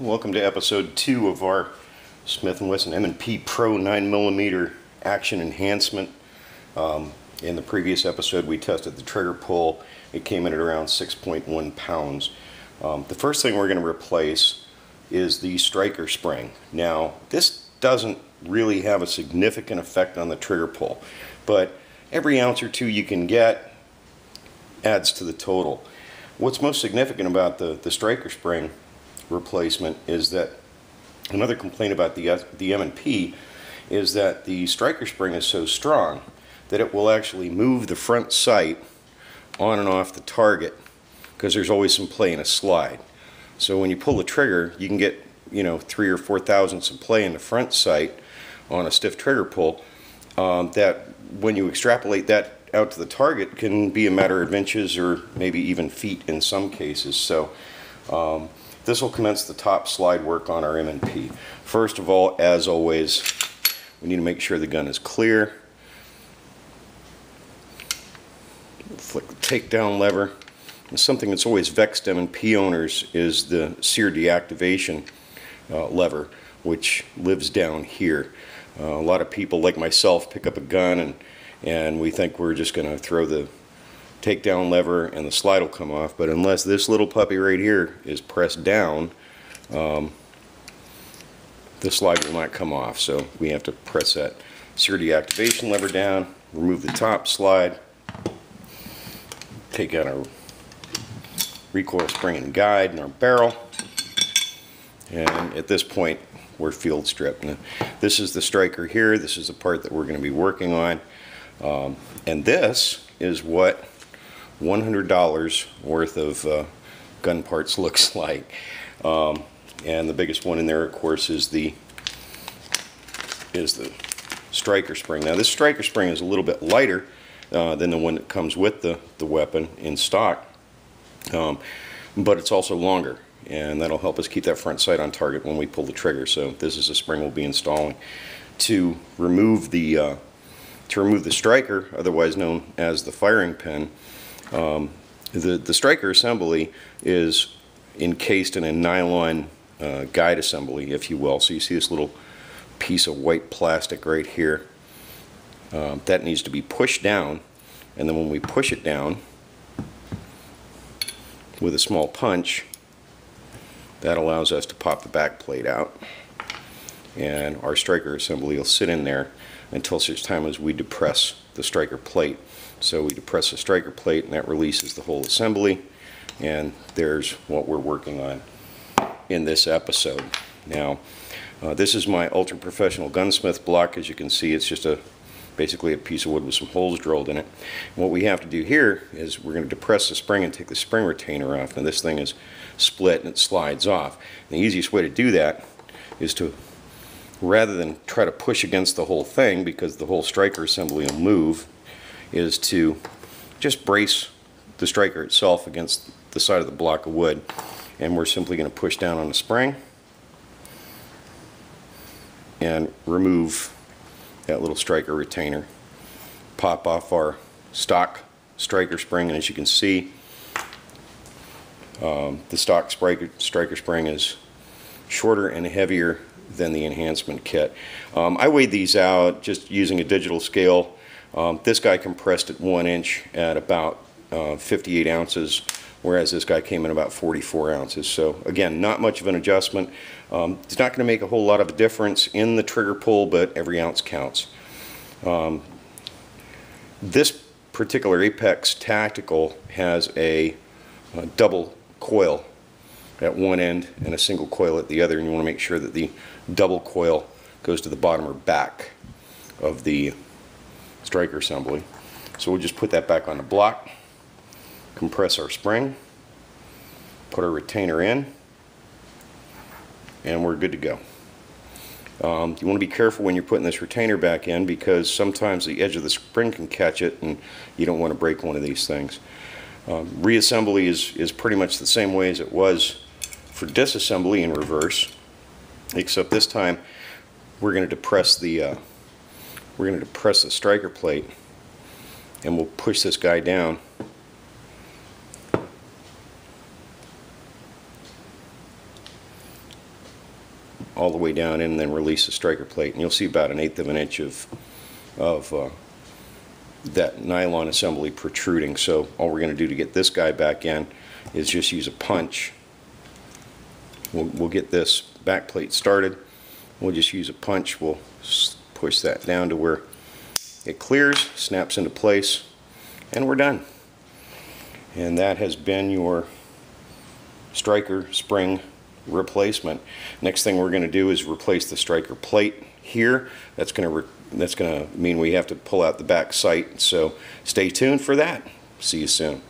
Welcome to episode 2 of our Smith & Wesson M&P Pro 9mm action enhancement. In the previous episode we tested the trigger pull. It came in at around 6.1 pounds. The first thing we're going to replace is the striker spring. Now this doesn't really have a significant effect on the trigger pull, but every ounce or two you can get adds to the total. What's most significant about the striker spring replacement is that another complaint about the M&P is that the striker spring is so strong that it will actually move the front sight on and off the target because there's always some play in a slide. So when you pull the trigger, you can get 3 or 4 thousandths of play in the front sight on a stiff trigger pull. That when you extrapolate that out to the target can be a matter of inches or maybe even feet in some cases. So this will commence the top slide work on our M&P. First of all, as always, we need to make sure the gun is clear. Flick the takedown lever. And something that's always vexed M&P owners is the sear deactivation lever, which lives down here. A lot of people, like myself, pick up a gun and we think we're just going to throw the takedown lever and the slide will come off, but unless this little puppy right here is pressed down, the slide will not come off. So we have to press that sear deactivation lever down, remove the top slide, take out our recoil spring and guide and our barrel, and at this point we're field stripped. Now, this is the striker here. This is the part that we're going to be working on, and this is what $100 worth of gun parts looks like. And the biggest one in there, of course, is the striker spring. Now this striker spring is a little bit lighter than the one that comes with the weapon in stock, but it's also longer, and that'll help us keep that front sight on target when we pull the trigger. So this is a spring we'll be installing to remove the striker, otherwise known as the firing pin. The striker assembly is encased in a nylon guide assembly, if you will. So you see this little piece of white plastic right here. That needs to be pushed down, and then when we push it down with a small punch, that allows us to pop the back plate out, and our striker assembly will sit in there until such time as we depress the striker plate. So we depress the striker plate and that releases the whole assembly, and there's what we're working on in this episode. Now this is my ultra professional gunsmith block. As you can see, it's just basically a piece of wood with some holes drilled in it. And what we have to do here is we're going to depress the spring and take the spring retainer off. Now this thing is split and it slides off. And the easiest way to do that is to, rather than try to push against the whole thing because the whole striker assembly will move, is to just brace the striker itself against the side of the block of wood, and we're simply going to push down on the spring and remove that little striker retainer, pop off our stock striker spring, and as you can see, the stock striker spring is shorter and heavier than the enhancement kit. I weighed these out just using a digital scale. This guy compressed at 1 inch at about 58 ounces, whereas this guy came in about 44 ounces. So again, not much of an adjustment. It's not going to make a whole lot of a difference in the trigger pull, but every ounce counts. This particular Apex Tactical has a double coil at one end and a single coil at the other, and you want to make sure that the double coil goes to the bottom or back of the striker assembly. So we'll just put that back on the block, compress our spring, put our retainer in, and we're good to go. You want to be careful when you're putting this retainer back in because sometimes the edge of the spring can catch it and you don't want to break one of these things. Reassembly is pretty much the same way as it was for disassembly in reverse, except this time we're going to depress the striker plate, and we'll push this guy down all the way down in and then release the striker plate. And you'll see about 1/8 of an inch of that nylon assembly protruding. So all we're going to do to get this guy back in is just use a punch. We'll get this back plate started. We'll just use a punch. We'll push that down to where it clears, snaps into place, and we're done. And that has been your striker spring replacement. Next thing we're going to do is replace the striker plate here. That's going to mean we have to pull out the back sight. So stay tuned for that. See you soon.